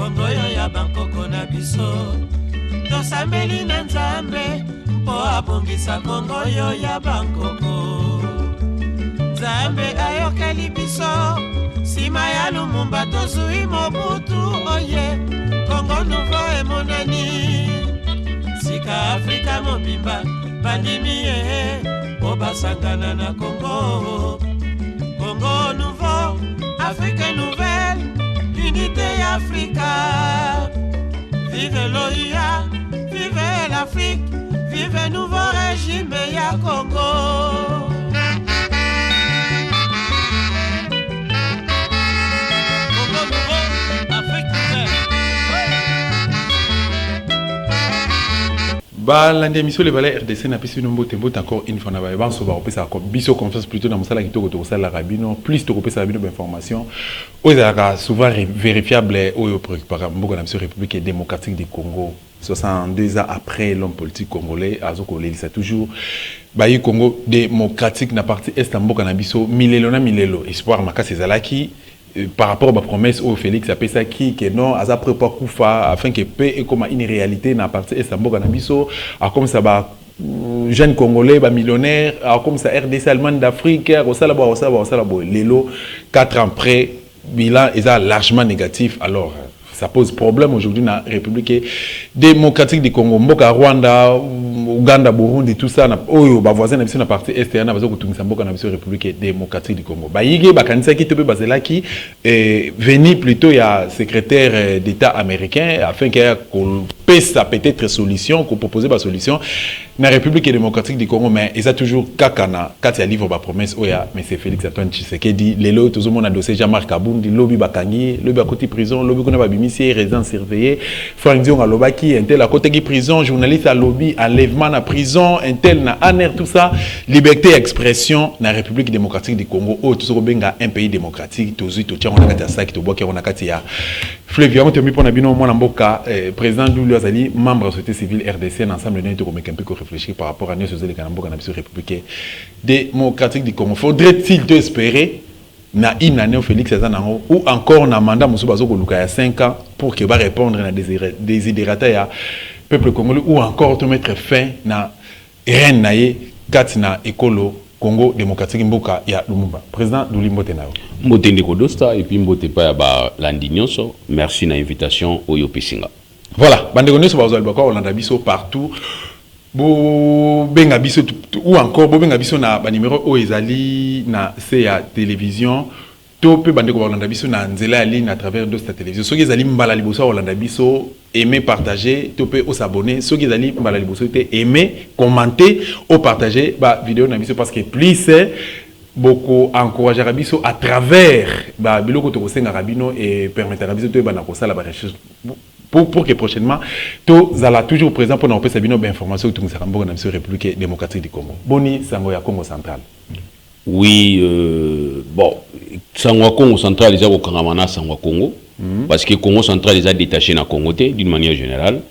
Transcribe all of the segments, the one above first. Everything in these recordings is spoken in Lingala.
Kongo yo ya bankoko na biso tosambeli na Nzambe po abongisa Kongo yo ya bankoko Nzambe ayokeli biso sima ya Lumumba tozui Mobutu oye Kongo nouveau emonani sika Afrika mobimba bandimi po basangana na Kongo Congo nouveau, Afrique nouvelle, unité Africa. Vive l'OIA, vive l'Afrique, vive nouveau régime ya Congo. Congo nouveau, Afrique nouvelle. L'émission les valeurs RDC n'a pas su nombre de temps encore une fois na ba so ba opesa ko biso confiance plutôt dans mosala kitoko to sala rabino plus to opesa rabino d'information oza souvent vérifiable au préoccupant beaucoup na République démocratique du Congo 62 ans après l'homme politique congolais azoko lelisa toujours bayi Congo démocratique na partie est mboka na biso milelo espoir makasi ezalaki par rapport à ma promesse au Félix appelle ça qui que non à ça prépa kufa afin que paix et comme une réalité na partie Estambo Canabiso a comme ça ba jeune congolais ba millionnaire a comme ça RDC Allemagne d'Afrique au salabo lelo 4 ans après bilan est largement négatif alors ça pose problème aujourd'hui dans la République démocratique du Congo, Mboka Rwanda, Ouganda, Burundi, tout ça, oyo ba voisin na biso na partie est na bazo kutumisa Mboka na biso République démocratique du Congo. Ba yige ba kanisa ki tobe bazela ki venu plutôt il y a secrétaire d'État américain afin qu'il pèse peut-être solution, qu'on propose ba solution na République démocratique du Congo mais ils a toujours kakana quand il livre ba promesse oya mais c'est Félix Antoine Tshisekedi lelo tout le monde a dossier Jean-Marc Kabundi lobby bakangi lobby à côté prison lobby kuna ba bimisi résidence surveillée Frank Dion à lobaki intel à côté qui prison journaliste à lobby enlèvement na prison intel na aner tout ça liberté d'expression na République démocratique du Congo oh tout ça benga un pays démocratique tozu to tia on a kati ya saki to boka on a kati ya Flavien Tomi pona bino mwana mboka président Doulou Azali membre de la société civile RDC ensemble nous to komeka un peu réfléchir par rapport à nous société kanamboka na biso République démocratique du Congo faudrait-il te espérer na une année Félix Azanango ou encore na mandat musu bazoko luka ya 5 ans pour que va répondre na désiderata ya peuple congolais ou encore te mettre fin na reine naye katina ekolo Congo démocratique mboka ya Lumumba président Doulimbote nao mbote ndiko dosta et puis mbote pa ya ba landinyoso merci na invitation oyo pesinga voilà bandeko nyonso bazali bakwa olanda biso partout bo benga biso ou encore bo benga biso na ba numéro o ezali na CA télévision to pe bandeko olanda biso na nzela ya ligne à travers Dosta télévision soki ezali mbala liboso olanda biso aimer partager to pe o s'abonner soki ezali mbala liboso te aimer commenter ou partager ba vidéo na biso parce que plus beaucoup encourager Rabiso à travers ba biloko to kosenga rabino et permettre Rabiso to ba na kosala ba recherche pour que prochainement tous allons toujours présent pour nous passer bien d'informations autour de la République démocratique du Congo. Boni sango ya Congo central. Oui bon sango Congo central déjà au Kangamana sango Congo parce que Congo central déjà détaché na Congo d'une manière générale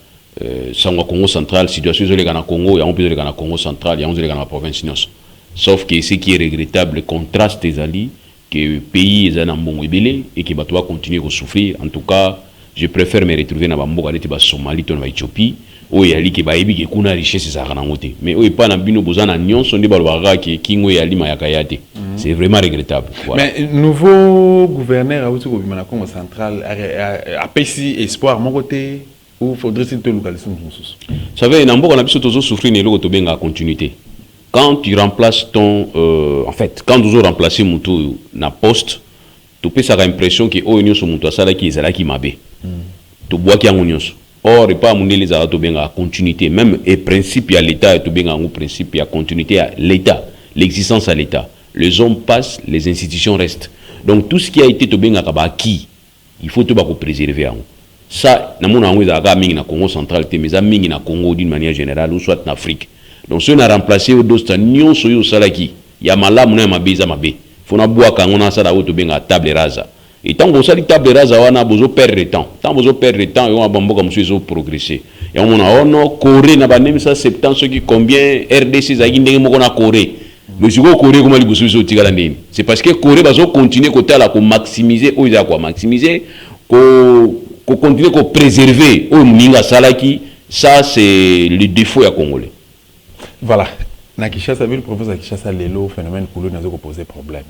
sango Congo central situation les gars na Congo ya on peut les gars na Congo central ya on les gars na province nyos sauf que ce qui est regrettable contraste des alliés que pays est en bon ébélé et que doit continuer à souffrir en tout cas je préfère me retrouver dans Bamboka de Somalie ou en Éthiopie où il y a qui ba ebi kuna richesse za kana ngote mais où pas na bino bozana nyonso ndi balwaka ki kingo ya lima ya kayate c'est vraiment regrettable voilà. Mais nouveau gouverneur au Congo Congo central a pesi espoir mon côté ou faudrait-il te localiser nous savez na mboka na biso tozo souffrir ne loko to benga continuité quand tu remplaces ton en fait quand tu remplacer mutu na poste tu peux avoir l'impression que oh nyonso mutu asala ki ezala ki mabe to bois ki yango nyonso or et pas muneli za to benga continuité même et principe ya l'état to benga ngo principe ya continuité à l'état l'existence à l'état les hommes passent les institutions restent donc tout ce qui a été to benga ka ba qui il faut to ba ko préserver yango ça na mona ngo za ga mingi na Congo central te mais za mingi na Congo d'une manière générale ou soit en Afrique donc ceux na remplacer au dosta nyonso yo salaki ya malamu na mabeza mabe fona bois quand on a ça là to benga table rasa et tant que ça li table rasa wana bozo perdre temps tant bozo perdre temps et on bambo comme ça progresser et on a ono Corée na banem ça 70 ceux qui combien RDC za ndenge moko na Corée mais si ko Corée comme li bozo so tigala ndeni c'est parce que Corée bazo continuer côté là ko maximiser ou za quoi maximiser ko continuer à préserver au Mninga Salaki, ça c'est le défaut à Congolais. Voilà. Na Kinshasa, le professeur Kinshasa, le phénomène Koulou n'a pas posé problème.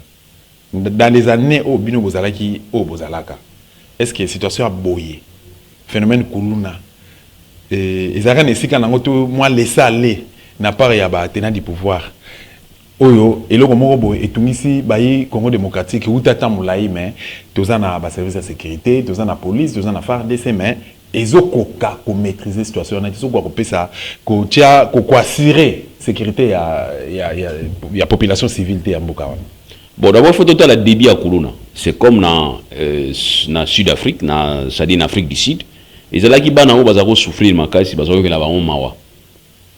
Dans les années où Bino Bozalaki, au Bozalaka, est-ce que la situation a boyé? Phénomène Koulou n'a. Ils ont réussi quand moi laissé aller, n'a pas réabatté du pouvoir. Oyo, et le Romoro et tout ici, Bayi, Congo démocratique, où t'attends Moulaï, mais tous en a service de sécurité, tous en a police, tous en a FARDC, mais ils ont koka ko maîtriser la situation, ils ont quoi ça, ko tia ko assurer sécurité il y a population civile de Mboka. Bon, d'abord il faut total la débit à Kuluna. C'est comme dans Sud-Afrique, c'est-à-dire en Afrique du Sud. Ils ont là qui bana ou bazako souffrir makasi, bazako que la ba on mawa.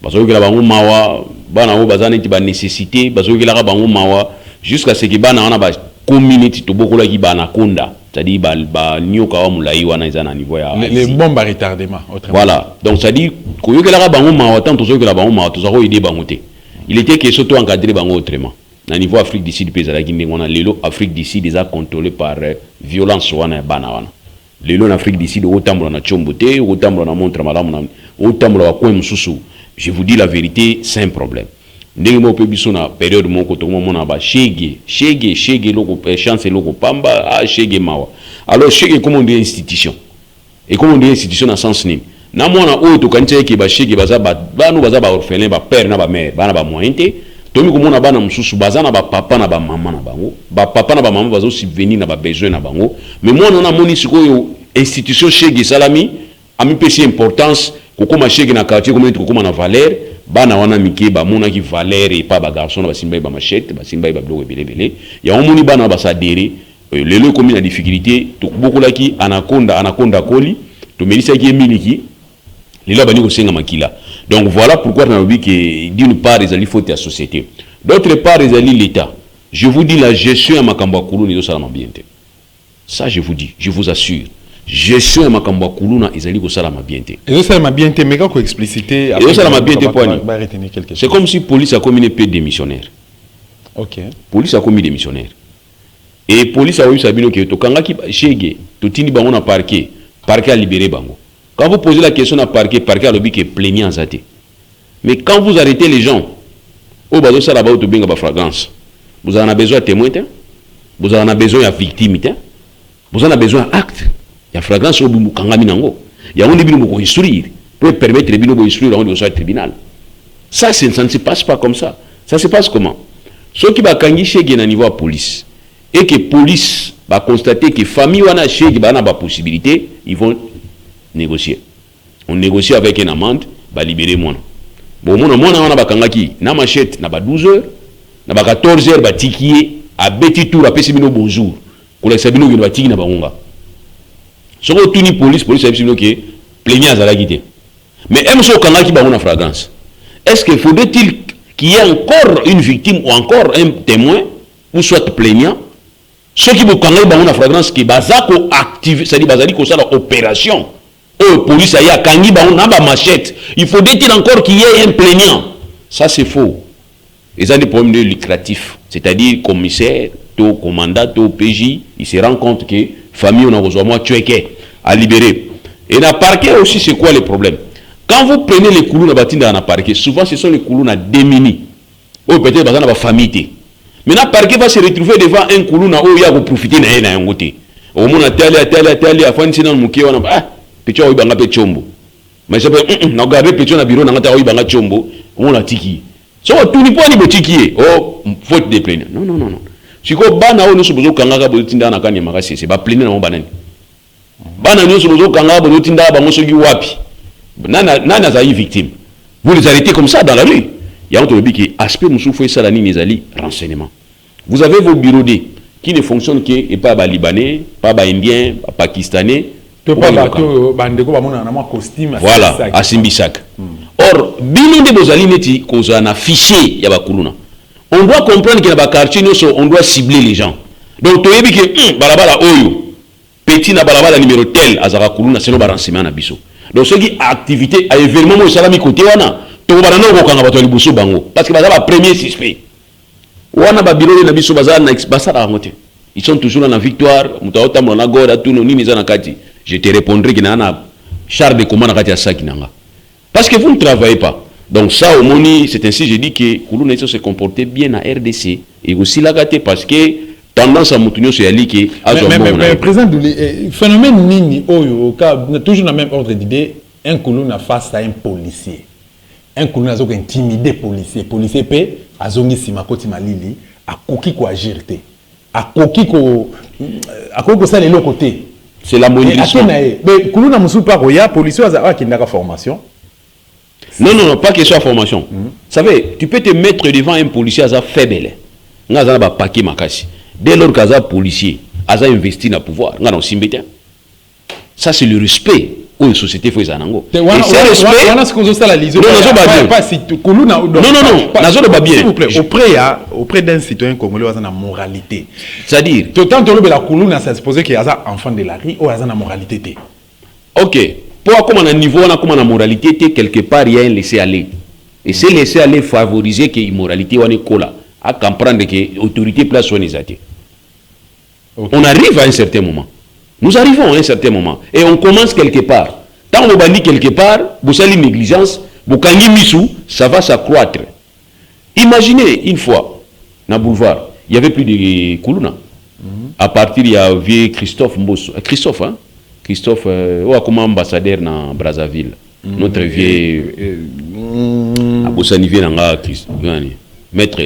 Bazako que la ba on mawa, bana ou bazane qui ba nécessité, bazako que la ba on mawa jusqu'à ce que bana on a ba community to beaucoup là qui bana konda. C'est-à-dire ba nyoka wa mulai wana izana niveau ya les bombes à retardement autrement. Voilà, donc c'est-à-dire que que la bango mawa tant to que la bango mawa to zako aider bangote. Il était que surtout encadrer bango autrement. Na niveau Afrique du Sud pays la Guinée on a lelo Afrique du Sud déjà contrôlé par violence wana bana wana. Lelo en Afrique du Sud autambo na chombote, autambo na montre malamu na autambo wa kwa msusu. Je vous dis la vérité, c'est un problème. Ndenge mo pe biso na période mon koto mo na ba shege loko chance loko pamba shege mawa. Alors shege comme on dit institution. Et comme on dit institution dans sens ni. Na mona o to kanche ke ba shege baza banu baza ba orphelin ba père na ba mère bana ba moyente. Tomi ko mona bana mususu baza na ba papa na ba mama na bango. Ba papa na ba mama bazo subvenir na ba besoin na bango. Mais moi on a moni sikoyo institution shege salami a mi pesi importance ko koma shege na quartier comme ko koma na valeur. Bana wana mike ba mona ki valeur et pas ba garçon ba simba ba machette ba simba ba bloc belé ya omoni bana ba sadere lelo comme na difficulté to beaucoup la ki anaconda koli to melisa ki emiliki lelo bani ko senga makila. Donc voilà pourquoi on a dit que d'une part les alliés faut la société, d'autre part les alliés l'État. Je vous dis la gestion à Makambo Koulou ni ça bien. Ça je vous dis, je vous assure. Gestion ma kamba kuluna ezali ko sala mabienté. Et ça ma bienté mais quand expliciter et ça la mabienté point. C'est comme si police a commis des peu démissionnaires. OK. Police a commis des missionnaires. Et police a eu sabino que to kanga ki chege to tini bango na parquet a libéré bango. Quand vous posez la question à parquet a lobby que plaignant zate. Mais quand vous arrêtez les gens au bazo sala ba to benga ba fragrance. Vous en avez besoin de témoins, vous en avez besoin de victimes, vous en avez besoin d'actes. Il y a flagrance au bout kangaminango. Il y a un début de instruire pour permettre les bino instruire dans le tribunal. Ça ne se passe pas comme ça. Ça se passe comment? Ceux qui va kangi chez na niveau police et que police va constater que famille wana chez ba na ba possibilité, ils vont négocier. On négocie avec une amende, va libérer moi. Bon mona wana ba kangaki na machette na ba 12 heures, na ba 14 heures ba tikier a beti tour a pesi bino bonjour. Ko la sabino ki ba tiki na bangonga. Si on a une police a dit que plaignant à la guidée. Mais est-ce qu'il y a une fragrance? Est-ce qu'il faudrait-il qu'il y ait encore une victime ou encore un témoin ou soit plaignant? Ce qui vous connaît une fragrance qui est active, c'est-à-dire que c'est l'opération. Oh, police a y a kangi ba machette. Il faudrait-il encore qu'il y ait un plaignant? Ça c'est faux. Ils ont des problèmes lucratifs, c'est-à-dire commissaire, tout commandant, tout PJ, il se rend compte que famille on a besoin moi tuer à libérer. Et dans le parquet aussi c'est quoi le problème? Quand vous prenez les coulous dans le parquet, souvent ce sont les coulous dans démunis. Ou peut-être dans la famille. Mais le parquet va se retrouver devant un coulou où il y a profiter de un côté. Au moins tel à fin de dans le mouké on a petit ou banga chombo. Mais ça peut na garder petit na bureau na ngata ou banga chombo, on a tiki. So tout ni pas ni botiki oh faute de plainte. Non. Si ko bana o no sobozo kangaka botinda na kanya makasi c'est ba plainte na mo banani. Bana no sobozo kangaka botinda ba mosogi wapi. Nana za victime. Vous les arrêtez comme ça dans la rue. Il y a un truc qui aspect musufu ça la ni les ali renseignement. Vous avez vos bureaux D qui ne fonctionnent que et pas ba libanais, pas ba indien, pas pakistanais. Voilà, à Simbisak. Or, bino de bozali neti koza na fichier ya bakuluna. On doit comprendre que dans le quartier, on doit cibler les gens. Donc, tu as dit que balabala oyo, petit na balabala numéro tel, azara kuluna, c'est le renseignement na biso. Donc, ce qui activité, à événement, moi, salami côté wana, tu vas na okanga bato libuso bango, parce que bazala premier suspect. Wana ba biro na biso bazala na basala ngote. Ils sont toujours dans la victoire, mutaota mona goda tout noni miza na kati. je te répondrai que na char de commande à Sakinanga. Parce que vous ne travaillez pas. Donc ça, au moni, c'est ainsi je dis que Koulouna se comportait bien à RDC et aussi la gâté parce que tendance à Moutounio c'est Ali qui a mais président Douli, phénomène nini au cas toujours dans le même ordre d'idée, un Koulouna face à un policier. Un Koulouna a intimidé policier peut a zongi simakoti malili a koki ko agirte. A koki ko ça les l'autre côté. C'est la moindrisme. Mais Koulouna musu pas roya policier a qui n'a formation. Non, pas que soit formation. Vous savez, tu peux te mettre devant un policier à faible. Nga za ba paquet makasi. Dès lors qu'un policier a investi dans le pouvoir, ça c'est le respect où la société fait ça. Et c'est respect. Non, auprès d'un citoyen congolais, il y a une moralité. C'est-à-dire, tant que la Koulouna, c'est supposé qu'il y a un enfant de la rue ou il y a une moralité. Ok. Pour comme on a un niveau, on a comme on a moralité, quelque part, il y a un laisser-aller. Et c'est laisser-aller favoriser que l'immoralité, on est cola. À comprendre que l'autorité place son exaté. On arrive à un certain moment. Nous arrivons à un certain moment. Et on commence quelque part. Tant qu'on bandit quelque part, vous avez une négligence, vous avez misou, ça va s'accroître. Imaginez une fois, dans le boulevard, il n'y avait plus de Koulouna. À partir, il y avait Christophe Mbosso. Christophe, hein? Christophe, comme ambassadeur dans Brazzaville. Notre vieux. À Bossanivier, dans Christophe. Maître,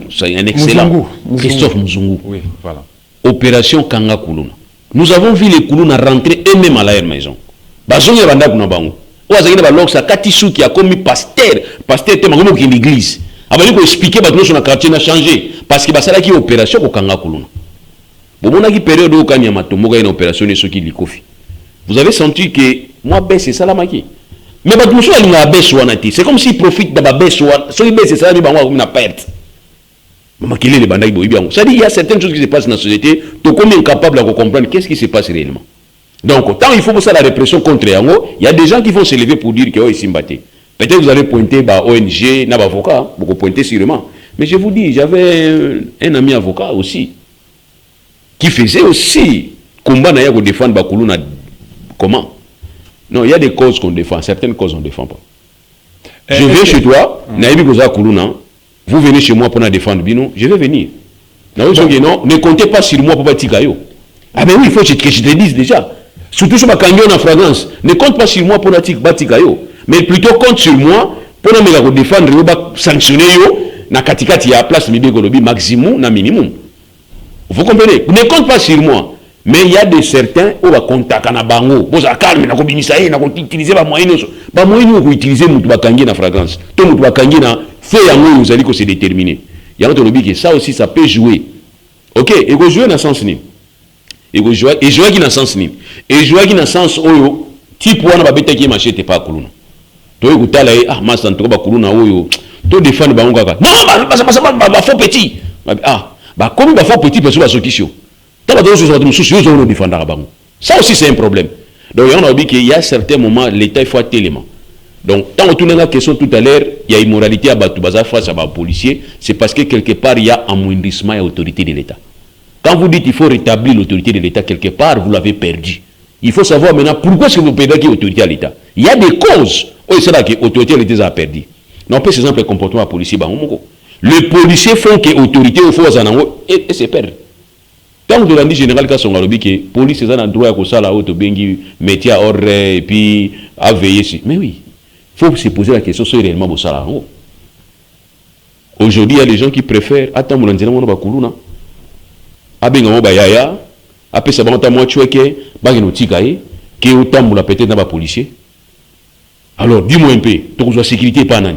c'est un excellent. Christophe Mzungu. Oui, voilà. Opération Kanga Koulouna. Nous avons vu les Koulouna rentrer eux-mêmes à la maison. Bazon ya banda kuna bango. Oazakina ba loksa Katisou qui a commis pasteur tellement qui l'église. Abali ko expliquer ba sur le quartier n'a changé parce que basala qui opération ko Kanga Koulouna. Bomona qui période au Kanya Matomoga une opération ne soki likofi. Vous avez senti que moi baisse ça la maki. Mais c'est comme s'il profite de la baisse. C'est ça, il y a perte. Il y a certaines choses qui se passent dans la société. Tu es incapable de comprendre qu'est-ce qui se passe réellement. Donc, tant il faut que ça la répression contre Yango, il y a des gens qui vont se lever pour dire qu'ils sont battés. Peut-être que vous allez pointer ONG, n'a pas avocat, vous pointez sûrement. Mais je vous dis, j'avais un ami avocat aussi, qui faisait aussi combat pour défendre Bakoulouna. Comment? Non, il y a des causes qu'on défend, certaines causes on ne défend pas. Je viens chez toi, vous venez chez moi pour défendre Bino, je vais venir. Non, ne comptez pas sur moi pour pas Tikayo. Ah ben oui, il faut que je te dise déjà. Surtout sur ma canyon en fragrance, ne compte pas sur moi pour Tikayo, mais plutôt compte sur moi pour me défendre, sanctionner na katikati ya place maximum na minimum. Vous comprenez? Ne compte pas sur moi. Mais il y a des certains où va contacter na bango, boza calme na kobinisa na utiliser ba moyens ko utiliser mutu bakangi na fragrance. To mutu bakangi na fait yango vous allez que c'est déterminé. Il y a autre que ça aussi ça peut jouer. OK, et go jouer dans sens ni. Et jouer qui dans sens ni. Et jouer qui dans sens oyo type wana ba beta ki machete pas kuluna. To ekutala ma santo ba kuluna oyo to défendre bango kaka. Non, ba faux petit. Comme ba faux petit parce que ba sokisho. Ça aussi c'est un problème. Donc on a dit qu'il y a certains moments l'État faut tellement. Donc tant que tu as la question tout à l'heure, il y a immoralité à Batoubaza face à un policier, c'est parce que quelque part il y a amoindrissement et autorité de l'État. Quand vous dites qu'il faut rétablir l'autorité de l'État quelque part, vous l'avez perdu. Il faut savoir maintenant pourquoi est-ce que vous perdez l'autorité à l'État. Il y a des causes où c'est là que l'autorité à l'État a perdu. Non, par exemple le comportement policier, le policier font que l'autorité au fond et c'est perdu. Quand vous avez général Kassongarobi que la police est en droit à ça, métier à ordre et puis à veiller. Mais oui, il faut se poser la question sur réellement au salaire. Aujourd'hui, il y a des gens qui préfèrent attendre mon entraînement au Koulouna. Abengamo Bayaya, après ça, moi tu es que Bagenotika, qui est autant pour la peut-être dans les policiers. Alors, dis-moi un peu, tu as la sécurité pas nan.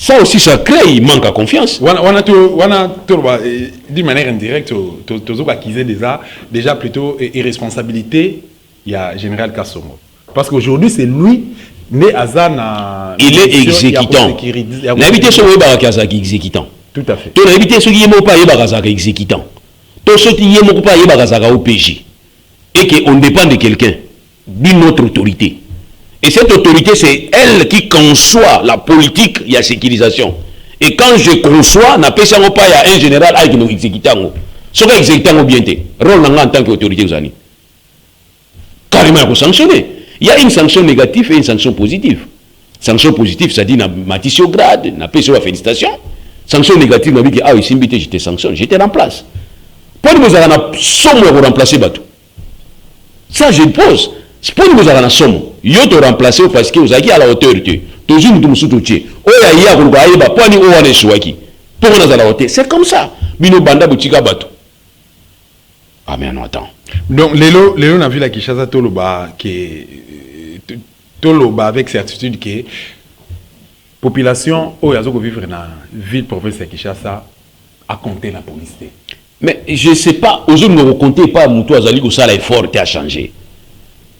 Ça aussi, ça crée, il manque à confiance. On a d'une manière indirecte, tu as accusé déjà plutôt irresponsabilité, il y a Général Kassongo. Parce qu'aujourd'hui, c'est lui, né à Zana. Il est exécutant. N'habitez sur le exécutant. Tout à fait. Tu n'habites sur le pas exécutant. Tu n'habites pas OPJ. Et qu'on dépend de quelqu'un, d'une autre autorité. Et cette autorité, c'est elle qui conçoit la politique et la sécurisation. Et quand je conçois, n'a pas un général avec nos exécutants. Ce qui est exécutant bien, rôle en tant qu'autorité aux années. carrément à sanctionner. Il y a une sanction négative et une sanction positive. Sanction positive, ça dit na matissio grade, na paix sur la félicitation. Sanction négative, na dit que ah ici j'étais sanctionné, j'étais en place. Pour nous avoir na somme pour remplacer bateau. Ça je pose. Pour nous avoir na somme, yo te remplacer parce que vous avez à la hauteur de toujours nous sommes tous. Oya ya ko ba yeba pour ni o wane swaki. Pour nous à la hauteur, c'est comme ça. Bino banda butika bateau. Ah mais non attends. Donc Lélo on a vu la Kinshasa Toloba qui Toloba avec certitude que population où yazo vivre dans ville province de Kinshasa a compté la police. Mais je ne sais pas, aujourd'hui ne comptez pas Moutou Azali que ça l'effort a changé.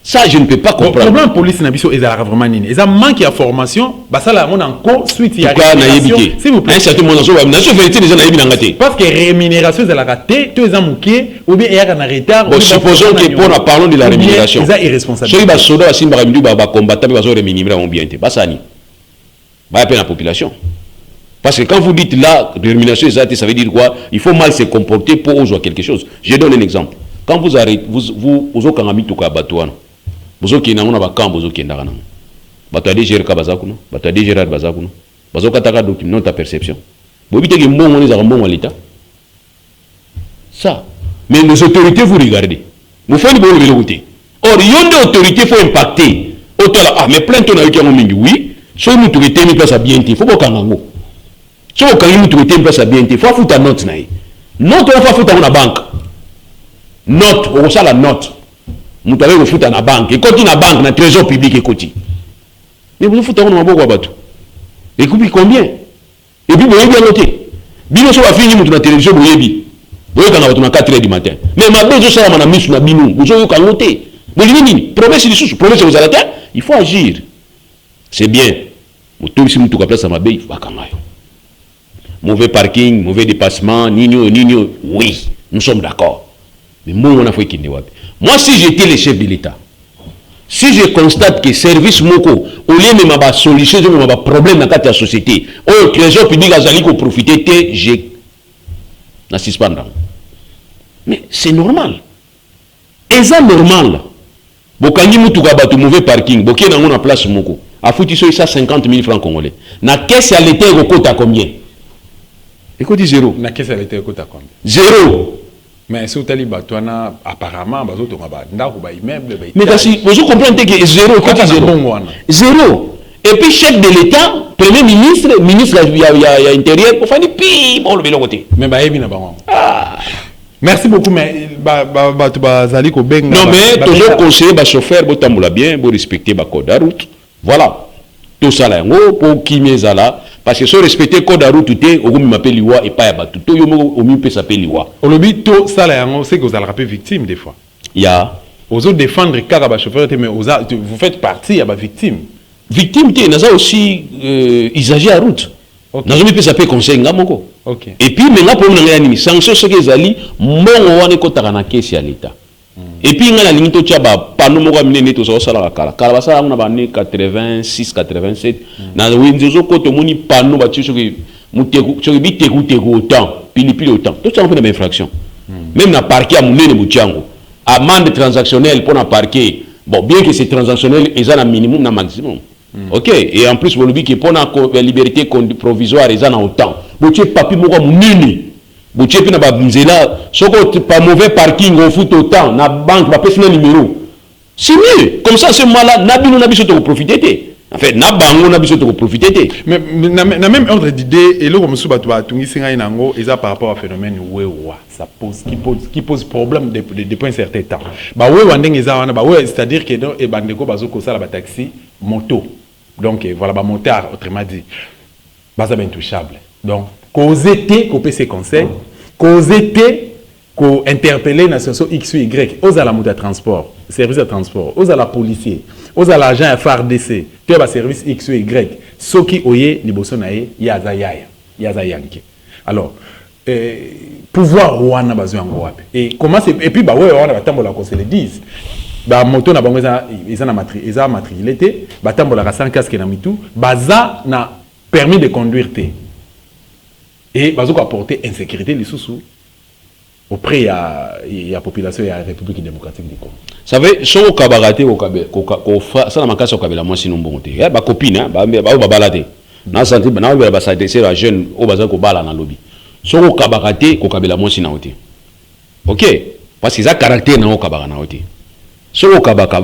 Ça je ne peux pas comprendre. Le problème police na biso ezala vraiment nini. Eza manque de formation, bah ça là on encore suite il y a rémunération. S'il vous plaît. Un certain moment dans vérité les gens naïbi ngate. Parce que rémunération ezala raté, tous les amuké ou bien il y a un retard. Bon supposons que pour la parlons de la rémunération. C'est irresponsable. Ceux qui soda ba simba rémunérer ba combattant ba zo rémunérer en bien. Ba ça ni. Ba peine la population. Parce que quand vous dites là rémunération exacte, ça veut dire quoi? Il faut mal se comporter pour oser quelque chose. Je donne un exemple. Quand vous arrêtez vous au kangami to ka batouana. Vous qui n'avez pas camp, vous qui n'avez pas. Vous avez déjà Kabazakuno, vous avez déjà Bazakuno, vous avez déjà document ta perception. Vous avez dit que bon, on est à bon à l'État. Ça. Mais les autorités, vous regardez. Vous faites le bon de l'autorité. Or, il y a des autorités, il faut impacter. Ah, mais plein de temps, oui. Si vous autorité, il place à bien, il faut pas qu'on ait. Si vous avez une autorité, il place à bien, il faut foutre la note. Note, on va foutre dans la banque. Note, on va la note. Vous avez le foot à la banque. Et quand il y a la banque, le trésor public est côté. Mais vous foutez un peu bateau. Et combien? Et puis vous avez bien noté. Bino so va finir dans la télévision, vous avez dit. Vous avez quand on a 4 h du matin. Mais ma besoin ça m'a mis sur la bino. Vous avez quand noté. Vous avez dit, promesse de sous, promesse vous arrêtez. Il faut agir. C'est bien. Vous tous si vous tout place à ma baie, il faut quand même. Mauvais parking, mauvais dépassement, nino, oui, nous sommes d'accord. Mais moi on a fait qu'il n'est. Moi, si j'étais le chef de l'État, si je constate que service moko, au lieu de ma solution, de ma problème dans la société, au trésor public a zali ko profiter, je n'assiste pas. Mais c'est normal. Et c'est normal. Bokangi mutu ka batu mauvais parking, boké na ngona place moko. A fouti so ça 50 000 francs congolais. Na caisse à l'État ko kota combien? Écoute zéro. Na caisse à l'État ko kota combien? Zéro. Mais si vous avez apparemment, mais si vous comprenez que zéro, zéro. Et puis chef de l'État, premier ministre, ministre de l'Intérieur, pour faire des pires, bon, le côté. Mais merci beaucoup, mais non, mais toujours conseiller le chauffeur, vous tamboula bien, vous respectez le code de route. Voilà. Tout ça là, pour qui m'est là. Parce que si vous respectez le code de route, vous m'appelez l'IWA et pas à tout. Vous m'appelez s'appeler l'IWA. Au lobby, tout ça là, c'est que vous allez rappeler victime des fois. Il y a. Vous autres défendre le cas de chauffeur, mais vous faites partie de la victime. Victime, il y a aussi usager à route. Nous avons pu s'appeler conseil. Et puis, maintenant, pour nous, sanction, ce que vous allez, mon on est contre la caisse à l'État. Et puis, il y a une limite, pas nous amener tout ça au salaire. Car ça, on a amené 86, 87. Dans le Windows, quand on a panneau, sur le bit, autant, pile autant. Tout ça, on fait une infraction. Même dans le parquet, à mon nez, amende transactionnelle pour un parquet. Bon, bien que c'est transactionnel, ils ont un minimum, un maximum. Ok, et en plus, vous le dites que pour la liberté provisoire, ils ont autant. Vous avez papier, vous avez vous avez là, si vous pas mauvais parking, vous fout autant, na banque, vous avez un numéro. C'est mieux. Comme ça, ce moment-là, nous avons profité. En fait, nous avons profité. Mais dans même ordre d'idée, et là, comme ça, par rapport au phénomène ça qui pose problème depuis un certain temps. C'est-à-dire que les taxi, moto. Donc, voilà, motard, autrement dit. C'est intouchable. Donc, causer qu'on peut se conseils, causer qu'on interpeller la situation X ou Y, aux à la moto de transport, service de transport, aux à la policier, aux à l'agent FRDC, tu as service X ou Y, ce qui oye, ni bosonaye, yazayanke. Alors, pouvoir rwanda besoin en Europe. Et comment c'est, et puis, ouais, on a tambola qu'on se le dise. Moto na bango ils ont matriculé, tambola sans casque na mitou, baza na permis de conduire te. Et ils ont apporté insécurité les sous auprès de la population et de la République démocratique du Congo. Ça veut so kabarate ko ça na makasa ko kabela moi sinon bon te. Ya ba copine ba balade. Na santé na ba s'adresser à jeune au bazar ko bala na lobby. So ko kabarate ko kabela moi sinon te. OK? Parce que ça caractère na ko kabara na te. So ko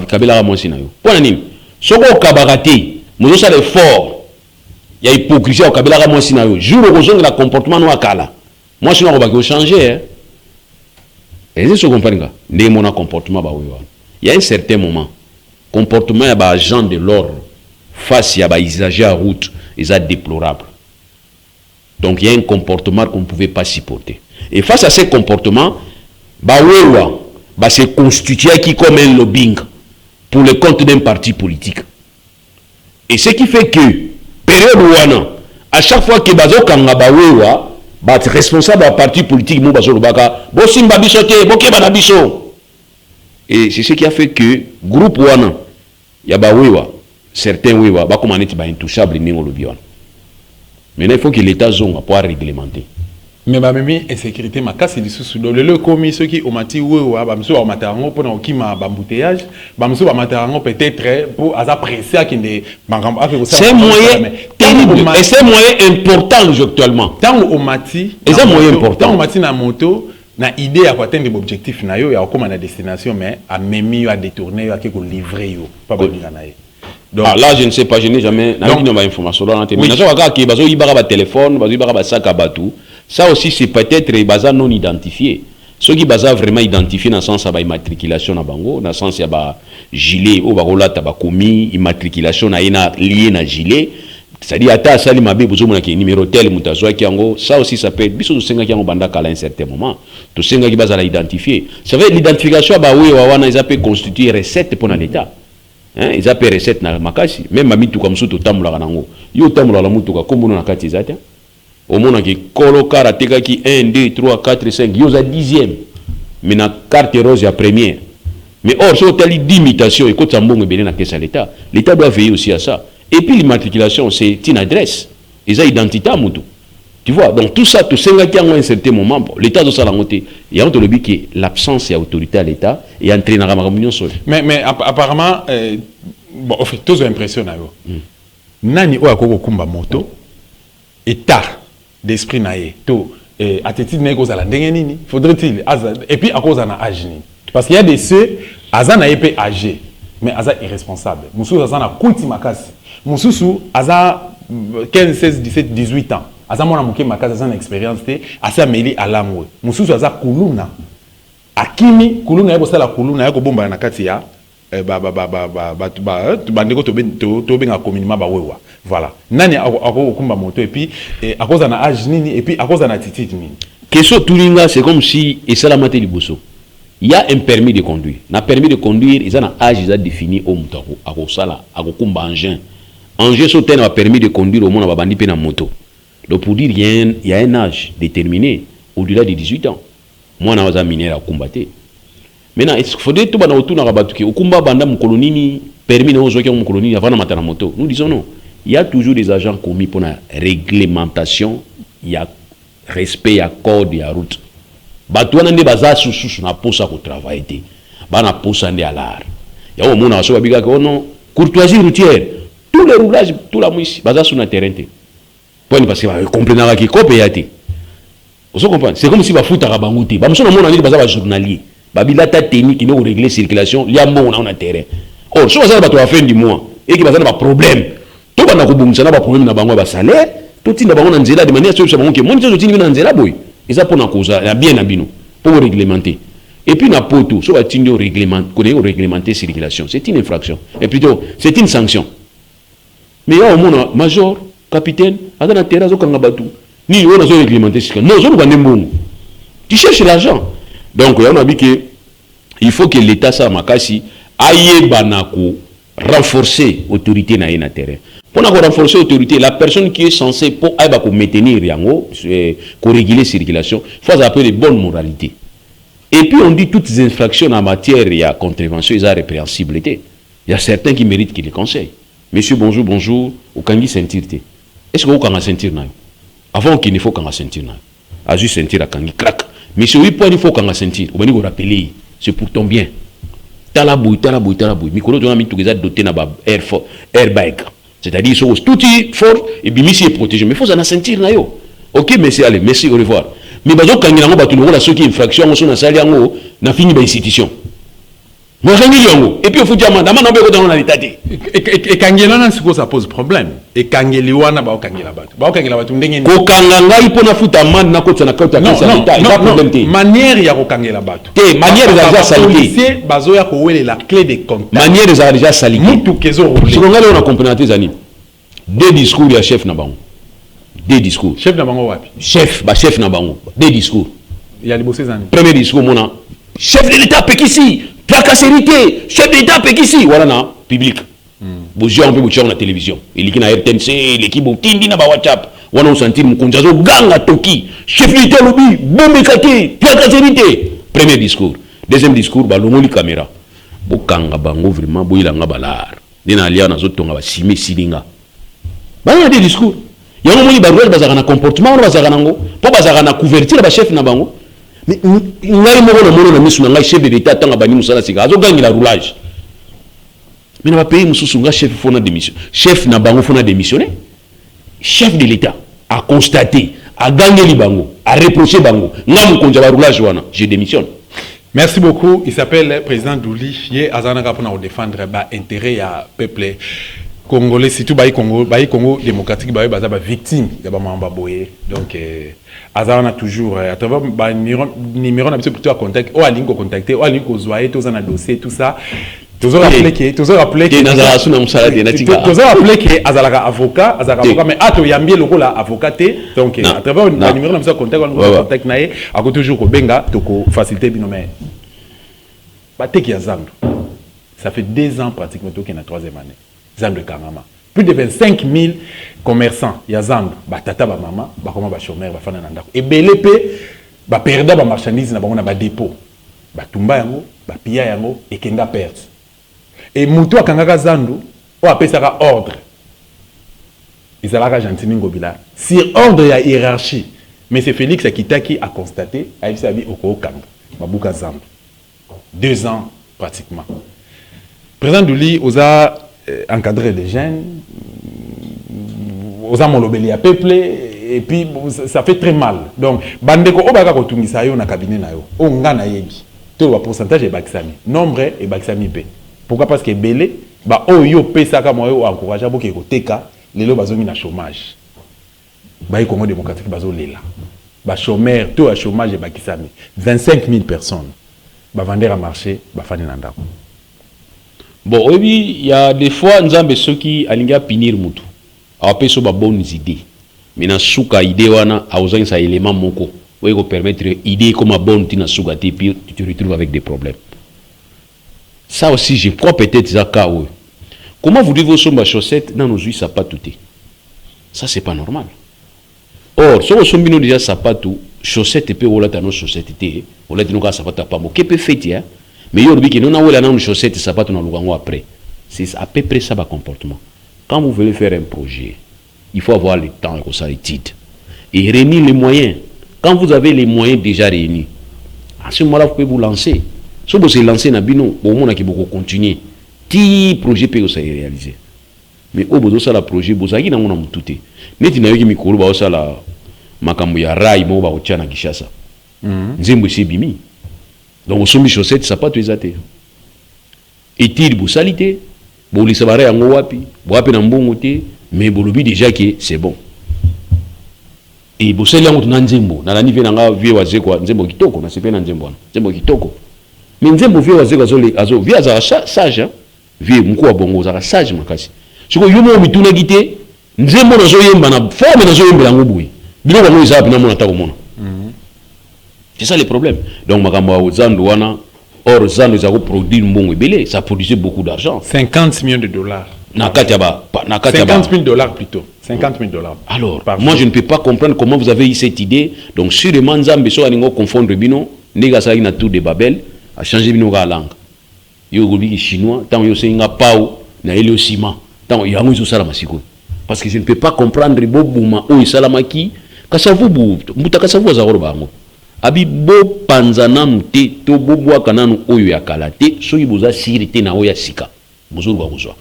kabela moi sinon yo. Pona nini? So ko kabarate mo ça l'effort. Il y a hypocrisie au kabela moi sinon yo. Jour au jour la comportement no akala. Moi sinon on va ko changer hein. Et c'est ce qu'on comprend. Né mon comportement ba oui. Il y a un certain moment, comportement y a des agents de l'ordre face à des usagers à route, ils sont déplorables. Donc il y a un comportement qu'on ne pouvait pas supporter. Et face à ces comportements, c'est constitué qui comme un lobbying pour le compte d'un parti politique. Et ce qui fait que, période où à chaque fois que bazo kanga bawewa, responsable d'un parti politique, mou bazo lobaka, bo simba bisote, bo keba na biso. Et c'est ce qui a fait que groupe wana ya ba wewa certains wewa ba comme aneti ba intouchable ningo lobion. Maintenant il faut que l'état zonga pour réglementer. Mais ba memi insécurité makasi lisusu do le komi ceux qui omati wewa ba mso ba matarango pour na okima ba embouteillage ba mso ba matarango peut-être pour asa presser akinde bangambo afiko ça. C'est moyen terrible et c'est moyen important actuellement. Tant omati et c'est moyen important. Tant omati na moto na idée à atteindre l'objectif na yo ya comme na destination mais à memi yo à détourner yo à quelque livrer yo pas bon na ye. Donc là je ne sais pas, je n'ai jamais na une information là mais na ka ki bazo ibara ba téléphone bazo ibara ba sac à batou ça aussi c'est peut-être baza non identifié ceux qui baza vraiment identifié dans le sens ba immatriculation na bango dans le sens ya ba gilet ou ba rolata ba commis immatriculation na ina lié na gilet. C'est-à-dire ata sali mabe bozo mona ki numéro tel mutazo ki yango ça aussi ça peut être biso to senga ki yango banda kala un certain moment to senga ki bazala identifier ça veut l'identification ba oui wana ils appellent constituer recette pour l'état hein ils appellent recette na makasi même mamitu comme so to tamula nango yo tamula la mutuka kombo na kati zata au mona ki kolo kara teka ki 1 2 3 4 5 yo za 10e mais na carte rose ya première mais or so tali d'imitation et ko tambongo bene na kesa l'état doit veiller aussi à ça. Et puis l'immatriculation, c'est une adresse. Ils ont identité à Moutou. Tu vois, donc tout ça, tout ça, à un certain moment, l'État doit s'en il y a un lobby qui est l'absence d'autorité à l'État et entraîner dans la communion seule. Mais apparemment, bon, en fait, tous ont l'impression, Nani ou akoko kumba moto, État d'esprit naïe, tout, attitude n'est qu'aux alandengeni, faudrait-il, et puis à cause d'un âge. Parce qu'il y a des ceux, Azan a été âgé, mais Azan est irresponsable. Moussou Azan a kulti makasi. Moussou Azan 15, 16, 17, 18 ans. Azan mona mouké makasi, Azan expérience, Azan meli alamwe. Moussou Azan kuluna. Akimi, kuluna yako sala kuluna yako bomba na kati ya bandeko to benga communément ba wewa. Voilà. Nani ako kumba moto et puis à cause d'un âge nini et puis à cause d'un attitude nini. Question Tulinga, c'est comme si et ça la maté liboso. Il y a un permis de conduire. Un permis de conduire, ils ont un âge ils ont défini au mutako, à sala, à kumba engin. Engin sauté un permis de conduire au monde à bandi pe na moto. Donc pour dire il y a un âge déterminé au-delà de 18 ans. Moi na waza minera combattre. Maintenant, il faudrait tout autour na rabatuki. Au kumba banda mukolonini permis na ozo ki mukolonini avant na matana moto. Nous disons non. Il y a toujours des agents commis pour la réglementation, il y a respect, il y a code, il y a route. Batouana ne baza sous na posa ko travailler té. Ba na posa ndé à l'art. Il y a au monde so babiga ko non courtoisie routière. Tous les roulages, tout la mouisse baza sur na terrain té. Point parce que ba comprendre ki ko payate. Vous comprenez? C'est comme si ba futa ka bango té. Ba mso na mona ni baza ba journalier. Ba bilata technique qui no régler circulation, li a mon na terrain. Or so baza ba to fin du mois et qui baza na problème. Tout le monde a problème na bango ba salaire, tout le monde a nzela de manière à ce que mon monde tini na nzela boy. Et ça pour na cause bien na bino pour réglementer. Et puis na poto, so atindi au règlement, connaît au réglementer circulation. C'est une infraction. Et plutôt, c'est une sanction. Mais au monde major, capitaine, à na terrasse au kanga batu. Ni on a zo réglementer circulation. Non, zo ngande mbongo. Tu cherches l'argent. Donc on a dit que il faut que l'état sa makasi aille banako renforcer l'autorité na na terrain. Pour renforcer l'autorité, la personne qui est censée pour maintenir yango, pour réguler la circulation, il faut appeler les bonnes moralités. Et puis on dit toutes les infractions en matière de contravention, ils ont répréhensibilité. Il y a certains qui méritent qu'ils les conseillent. Monsieur, bonjour, bonjour, au kangi sentir. Est-ce que vous kangi sentir na? Avant qu'il ne faut kangi sentir na. A juste sentir à kangi crack. Monsieur, oui, il faut kangi sentir. Vous venez vous rappeler, c'est pour ton bien. talaboui. Mikolo tu as mis tout ça doté na ba airbag. C'est-à-dire tout est fort et bimisi est protégé. Mais faut en sentir na yo. OK, merci, allez, merci, au revoir. Mais bazo kangina ngo batu la soki infraction ngo na sali yango na fini ba institution. Et puis, il faut dire, et Kangela, ça pose problème. Et Kangeliwana, bah, Kangela, bah, Kangela, tu n'es pas. Kokanganga, il peut foutre amende na kota na kota. Non, manière ya Kangela batu. Manière déjà salité. Bazo ya koué la clé de contact. Manière déjà salité. Mutu kezo roulé. Si on a compris tes amis. Deux discours ya chef na bango. Deux discours. Chef na bango wapi? Chef na bango. Deux discours. Il y a les bossés amis. Premier discours mona. Chef de l'État Pekissi. Tracasserité, chef d'État Pekissi, voilà na public. Bouger un peu bouger na télévision. Il y a RTNC, l'équipe Tindi na ba WhatsApp. Wana sentir mukonjazo ganga toki. Chef d'État lobi, bomekate, tracasserité. Premier discours. Deuxième discours, ba longoli caméra. Bokanga bango vraiment boilanga balar. Dina lia na zotonga ba sime silinga. Ba na des discours. Yango moni ba roi bazaka na comportement bazaka nango, po bazaka na couverture ba chef na bango. Mais ngai moko na mono na misu na ngai chef de l'État tanga bani musala sika azo gangi la roulage. Mais na ba pays mususu nga chef fona démission. Chef na bango fona démissionner. Chef de l'État a constaté, a gagné li bango, a reproché bango. Nga mu konja ba roulage wana, je démissionne. Merci beaucoup. Il s'appelle président Douli. Yé azanaka pour défendre ba intérêt à peuple congolais, surtout baï Congo démocratique, baï bazaba victime de ba mamba boye. Donc azana toujours à travers ba numéro na plutôt à contact ou à ligne contacter ou à ligne ko zoyer tous un dossier tout ça. Toujours rappeler que nazara suna musala de natika. Toujours rappeler que azalaka avocat mais ato yambie loko la avocat donc à travers le numéro na contact ou contact naé a toujours ko benga to ko faciliter binomé. Ba te ki azando. Ça fait 2 ans pratiquement to ki na 3e année. Zando Kangama. Plus de 25 000 commerçants, il y a Zando, tata, maman, comment chômeur, fana nandako. Et BLP, perda marchandises na bango na dépôt. Tumba yango, pia yango et kenga perte. Et mutu akangaka Zando, o apesaka ordre. Izalaka gentiment ngobila. Sur ordre ya hiérarchie. Mais c'est Félix Akitaki a constaté, a eu sa vie au Kanga, Babuka Zando. 2 ans pratiquement. Président Douli, osa encadrer les jeunes, aux amolobeli à peuplé, et puis ça fait très mal. Donc, bandeko obaka kotungisa yo na cabinet na yo, o ngana yebi. Tout le pourcentage est baksami, nombre est baksami pe. Pourquoi? Parce que belé, ba o yo pesa ka moyo encourager boke koteka, lelo bazomi na chômage. Ba yi Congo démocratique bazo lela. Ba chômeur, tout à chômage est baksami. 25 000 personnes. Ba vendre à marché, ba fani nandako. Bon, oui, il y a des fois, nous avons ceux qui ont pinir mutu. Après, ce sont de bonnes idées. Mais dans souka idée, on a besoin d'un élément moko. Oui, pour permettre idée comme une bonne tina souka, puis tu te retrouves avec des problèmes. Ça aussi, je crois peut-être ça cas. Comment vous devez vous chaussettes dans nos yeux, ça pas tout. Ça, c'est pas normal. Or, si vous avez déjà ça pas tout, chaussettes et puis on a nos chaussettes, on a dit nous ça pas pas mo. Qu'est-ce que fait mais il y a des gens chaussettes ça pas après. C'est à peu près ça le comportement. Quand vous voulez faire un projet, il faut avoir le temps et ça l'étude et réunir les moyens. Quand vous avez les moyens déjà réunis, à ce moment-là vous pouvez vous lancer. Si vous vous lancez dans bino, au moins qui beaucoup continuer. Ti projet peut se réaliser. Mais au bout de ça le projet, vous avez na mona mututé. Neti na yoki mikolo ba ça la makambo ya rai mo ba otia na Kishasa. Nzembo sebimi. Donc, on sommes chaussettes, ça pas tout exaté. Et-il vous salité, vous les savez en wapi, wapi na mbongote, mais vous l'oubliez déjà que c'est bon. Et vous savez, on a un nzembo, dans la niveau n'a vieux wazé quoi, nzembo kitoko, na sepe na nzembo, nzembo kitoko. Mais nzembo vieux wazé azo, vieux azara sage, vieux mko bongo azara sage makasi. Si vous yomo mituna gite, nzembo na zo yemba na forme na zo yemba la ngobui. Bilo ba moiza pina mona ta komona. C'est ça le problème. Donc, or, Zando, ça produit un bon ébélé. Ça produisait beaucoup d'argent. 50 millions de dollars. 50 000 dollars plutôt. 50 000 dollars. Alors, moi, je ne peux pas comprendre comment vous avez eu cette idée. Donc, sûrement, Zambé, so, on confondre bino, nega sa ina tout de Babel, a changé bino la langue. Yo gobi chinois, tant yo senga pao, na elio ciment, tant yo amuzo sala masiko. Parce que je ne peux pas comprendre bobouma ou salamaki, kasavu bu, mutakasavu azaro bango. abi bo panzananu te to bobwaka nanu oyo ya kala te soki boza siri te na oyo ya sika bozoluka kozwa.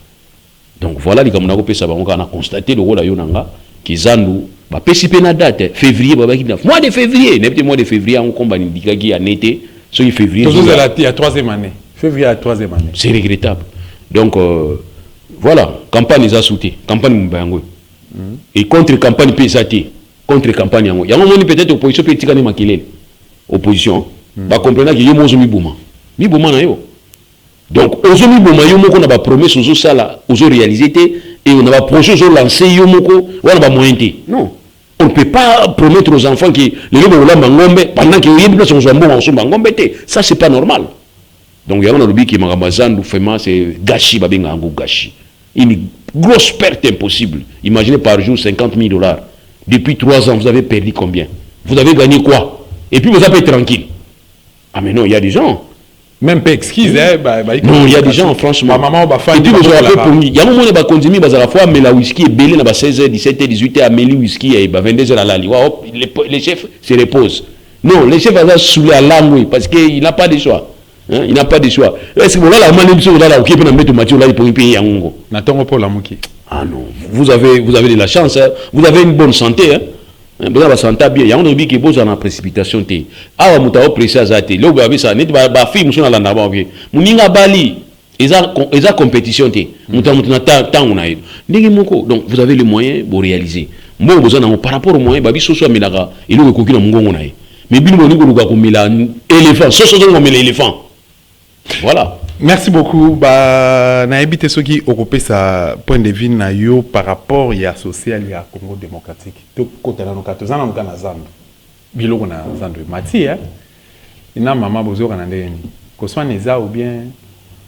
Donc voilà likambo nakopesa bango kaka na constate lokola yo nanga ki zandu bapesi mpe na date février babaki na mois de février nebi te mois de février yango komba nindikaki ya nete soki février tozozala ya 3e année février ya 3e année. C'est regrettable. Donc voilà, campagne eza souté, campagne mbango. Et contre campagne pesate, contre campagne yango. Yango moni peut-être opposition peut tikane makelele. Opposition ba comprendre que yo mozo mibuma. Mibuma na yo. Donc ozo mibuma yo moko na ba promesse ozo sala, ozo réaliser té et on a ba projet ozo lancer yo moko, wana ba moyen té. Non. On ne peut pas promettre aux enfants que les gens vont ngombe pendant que yebi na son zombo en somba ngombe té. Ça c'est pas normal. Donc il y a un lobby qui m'a ramazan c'est gâchis babenga ango gâchis. Une grosse perte impossible. Imaginez par jour 50 000 $. Depuis 3 ans, vous avez perdu combien? Vous avez gagné quoi? Et puis vous avez été tranquille. Ah mais non, il y a des gens. Même pas exquise, non, il y a des gens, franchement. Maman, et puis vous avez pour nous. Il y a un moment où on va continuer, à la fois, mais la whisky est belé, 16h, 17h, 18h, à Méli whisky, et 22h à la li. Les chefs se reposent. Non, les chefs vont se saouler à l'angle parce qu'il n'a pas de choix. Hein? Il n'a pas de choix. Est-ce que vous avez la malédiction là, qui peut mettre Mathieu là pour payer un ngo? Ah non, vous avez de la chance, hein? Vous avez une bonne santé, hein? Vous avez la santé bien. Il y a un obi qui pose en précipitation. Ah, vous avez pressé à zate. Là, vous avez ça. Net ba fille, monsieur na naba bien. Muninga bali, eza compétition té. Mutamutuna temps on a eu. Ndenge moko. Donc vous avez les moyens pour réaliser. Moi, vous en avez par rapport aux moyens. Babi soso milaka. Il est coquille na mungongo na. Mais bino ningo luka ko mila éléphant. Soso zo mila éléphant. Voilà. Merci beaucoup. Na ebité soki occupé sa point de vue na yo par rapport ya social ya Congo démocratique. To kota na nokato zana mukana zandu. Biloko na zandu mati ina mama bozo kana ndeni. Ko soit neza ou bien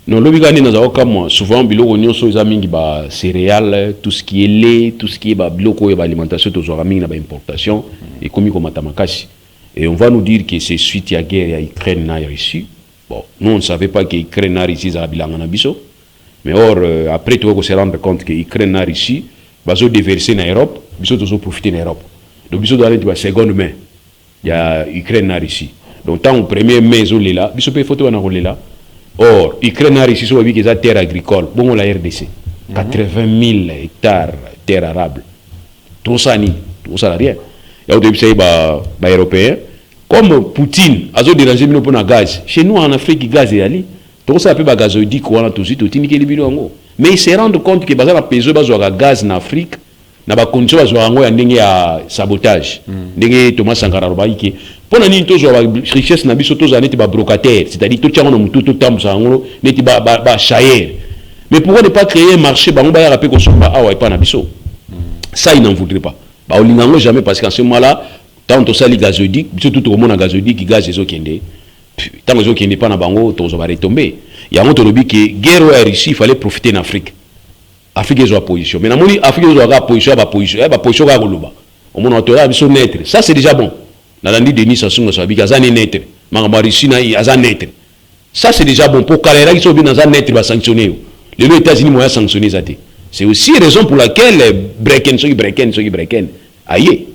non lobika ni naza okama souvent biloko nyonso eza mingi ba céréales, tout ce qui est lait, tout ce qui est ba biloko ba alimentation to zora mingi na ba importation et komi ko matamakasi. Et on va nous dire que c'est suite à guerre ya Ukraine na Russie. Bon, nous on ne savait pas que l'Ukraine a réussi à bilanga na biso. Mais or, après, tu vas se rendre compte que l'Ukraine a réussi, va se déverser en Europe, biso doit profiter en Europe. Donc, biso doit aller à la seconde main. Il y a l'Ukraine a réussi. Donc, tant au premier mai, là, biso peut photo en là. Or, l'Ukraine a réussi sur la terre agricole. Bon, la RDC. 80 000 hectares de terre arable. Tout ça, n'a rien. Et au début, c'est les Européens. Comme Poutine a dérangé pour le gaz, chez nous en Afrique, le gaz est allé. Tout ça, le gazoïdique, mais il se rend compte que les pays ont gaz en Afrique, il y a des conditions de sabotage. Thomas Sankara, pour la richesse, il y a des brocataires, c'est-à-dire que tout le temps, mais pourquoi ne pas créer un marché ça, il n'en voudrait pas. Il n'en jamais parce qu'en ce moment-là, tant que ça les gazoïdiques, surtout tout le monde a gazoïdique, gaz et okende. Tant que okende pas na bango, tout ça va retomber. Il y a un autre lobby qui guerre ou Russie, il fallait profiter en Afrique. Afrique est en position. Mais dans Afrique est en position, position va goloba. Au monde autour ils sont neutres. Ça c'est déjà bon. Dans la nuit de Nice, ça sont neutres. Mangaba Russie na ils sont neutres. Ça c'est déjà bon pour Kalera qui sont bien dans un neutre va sanctionner. Les États-Unis vont sanctionner ça. C'est aussi raison pour laquelle Brecken. Aïe.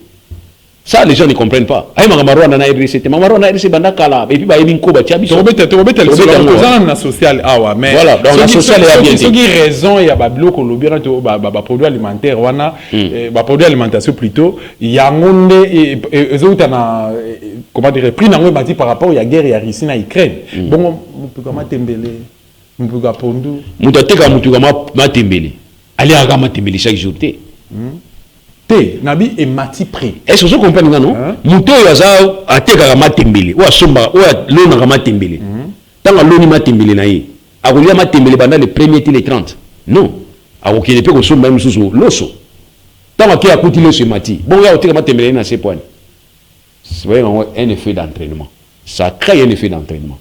Ça, les gens ne comprennent pas. Aïe, Magamaro na RDC, Magamaro na RDC banda kala, et puis ba ebin ko ba tia biso. Tobeta le na social awa, mais voilà, dans la social est bien. Ce qui raison il y a ba bloko lobira to ba produits alimentaires wana, ba produits alimentation plutôt, yangonde ezouta na comment dire prix nango bati par rapport ya guerre ya Russie na Ukraine. Bon, mutuka matembele, mutuka pondu. Mutateka mutuka matembele. Allez à matembele chaque jour té. Nabi et mati pré. Est-ce que vous comprenez non? Muto yaza ateka matembele, ou asomba, ou lona matembele. Tant que loni matembele na yi, akolia matembele pendant les premiers les 30. Non. Akokele pe ko somba mususu loso. Tant que akuti loso mati. Bon ya oteka matembele na ce point. C'est un effet d'entraînement. Ça crée un effet d'entraînement.